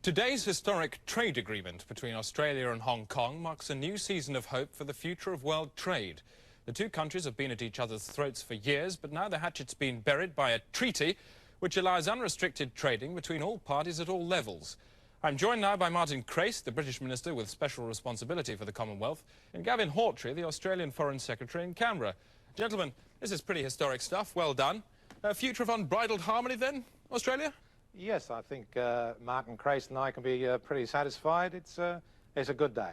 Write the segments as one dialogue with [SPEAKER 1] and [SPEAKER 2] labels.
[SPEAKER 1] Today's historic trade agreement between Australia and Hong Kong marks a new season of hope for the future of world trade. The two countries have been at each other's throats for years, but now the hatchet's been buried by a treaty which allows unrestricted trading between all parties at all levels. I'm joined now by Martin Crace, the British Minister with special responsibility for the Commonwealth, and Gavin Hawtrey, the Australian Foreign Secretary in Canberra. Gentlemen, this is pretty historic stuff. Well done. A future of unbridled harmony then, Australia?
[SPEAKER 2] Yes, I think Martin Crace and I can be pretty satisfied. It's a good day.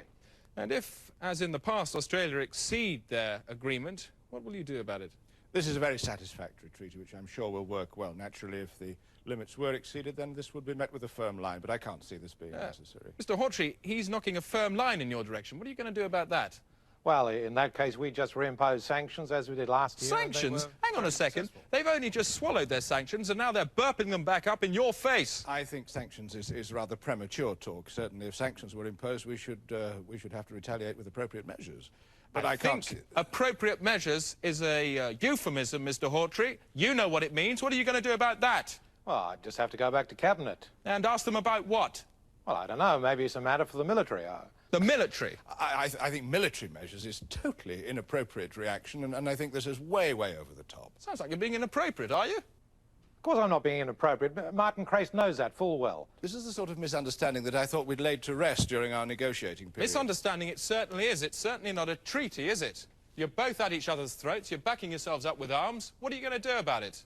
[SPEAKER 1] And if, as in the past, Australia exceed their agreement, what will you do about it?
[SPEAKER 3] This is a very satisfactory treaty, which I'm sure will work well. Naturally, if the limits were exceeded, then this would be met with a firm line, but I can't see this being necessary.
[SPEAKER 1] Mr. Hawtrey, he's knocking a firm line in your direction. What are you going to do about that?
[SPEAKER 2] Well, in that case, we just reimpose sanctions as we did last year.
[SPEAKER 1] Sanctions? Hang on a second. They've only just swallowed their sanctions and now they're burping them back up in your face.
[SPEAKER 3] I think sanctions is rather premature talk. Certainly, if sanctions were imposed, we should have to retaliate with appropriate measures. But I can't
[SPEAKER 1] think appropriate measures is a euphemism, Mr. Hawtrey. You know what it means. What are you going to do about that?
[SPEAKER 2] Well, I just have to go back to Cabinet.
[SPEAKER 1] And ask them about what?
[SPEAKER 2] Well, I don't know. Maybe it's a matter for the military.
[SPEAKER 1] The military?
[SPEAKER 3] I think military measures is totally inappropriate reaction, and I think this is way over the top.
[SPEAKER 1] Sounds like you're being inappropriate, are you?
[SPEAKER 2] Of course I'm not being inappropriate, but Martin Crace knows that full well.
[SPEAKER 3] This is the sort of misunderstanding that I thought we'd laid to rest during our negotiating period.
[SPEAKER 1] Misunderstanding it certainly is. It's certainly not a treaty, is it? You're both at each other's throats. You're backing yourselves up with arms. What are you going to do about it?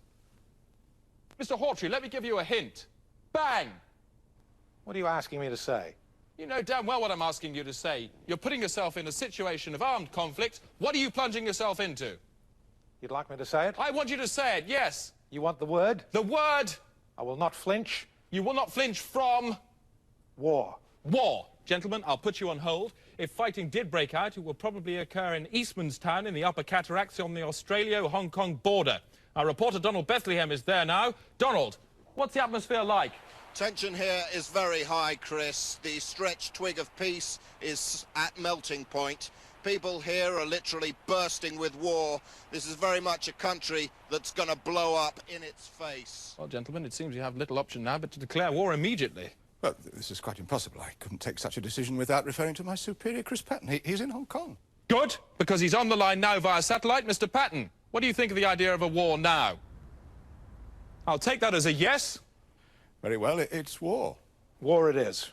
[SPEAKER 1] Mr. Hawtrey, let me give you a hint. Bang!
[SPEAKER 2] What are you asking me to say?
[SPEAKER 1] You know damn well what I'm asking you to say. You're putting yourself in a situation of armed conflict. What are you plunging yourself into?
[SPEAKER 2] You'd like me to say it?
[SPEAKER 1] I want you to say it, yes.
[SPEAKER 2] You want the word?
[SPEAKER 1] The word.
[SPEAKER 2] I will not flinch.
[SPEAKER 1] You will not flinch from...
[SPEAKER 2] War.
[SPEAKER 1] War. Gentlemen, I'll put you on hold. If fighting did break out, it will probably occur in Eastmanstown in the Upper Cataracts on the Australia-Hong Kong border. Our reporter Donald Bethlehem is there now. Donald, what's the atmosphere like?
[SPEAKER 4] Tension here is very high, Chris. The stretched twig of peace is at melting point. People here are literally bursting with war. This is very much a country that's going to blow up in its face.
[SPEAKER 1] Well, gentlemen, it seems you have little option now but to declare war immediately.
[SPEAKER 3] Well, this is quite impossible. I couldn't take such a decision without referring to my superior, Chris Patten. He's in Hong Kong.
[SPEAKER 1] Good, because he's on the line now via satellite. Mr. Patten, what do you think of the idea of a war now? I'll take that as a yes.
[SPEAKER 3] Very well, it's war.
[SPEAKER 2] War it is.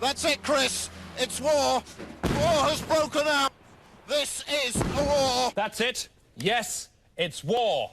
[SPEAKER 4] That's it, Chris. It's war. War has broken out. This is a war.
[SPEAKER 1] That's it. Yes, it's war.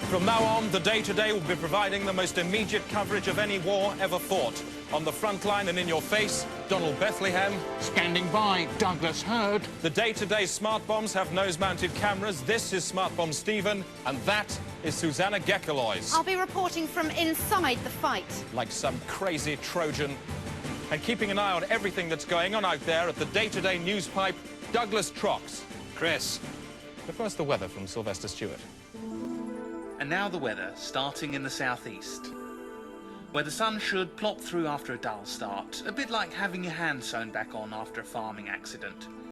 [SPEAKER 1] From now on, the Day Today will be providing the most immediate coverage of any war ever fought. On the front line and in your face, Donald Bethlehem.
[SPEAKER 5] Standing by, Douglas Hurd.
[SPEAKER 1] The Day Today smart bombs have nose-mounted cameras. This is Smart Bomb Stephen, and that is Susanna Gekkelois.
[SPEAKER 6] I'll be reporting from inside the fight.
[SPEAKER 1] Like some crazy Trojan. And keeping an eye on everything that's going on out there at the Day Today news pipe, Douglas Trox. Chris. But first, the weather from Sylvester Stewart.
[SPEAKER 5] And now the weather, starting in the southeast, where the sun should plop through after a dull start, a bit like having your hand sewn back on after a farming accident.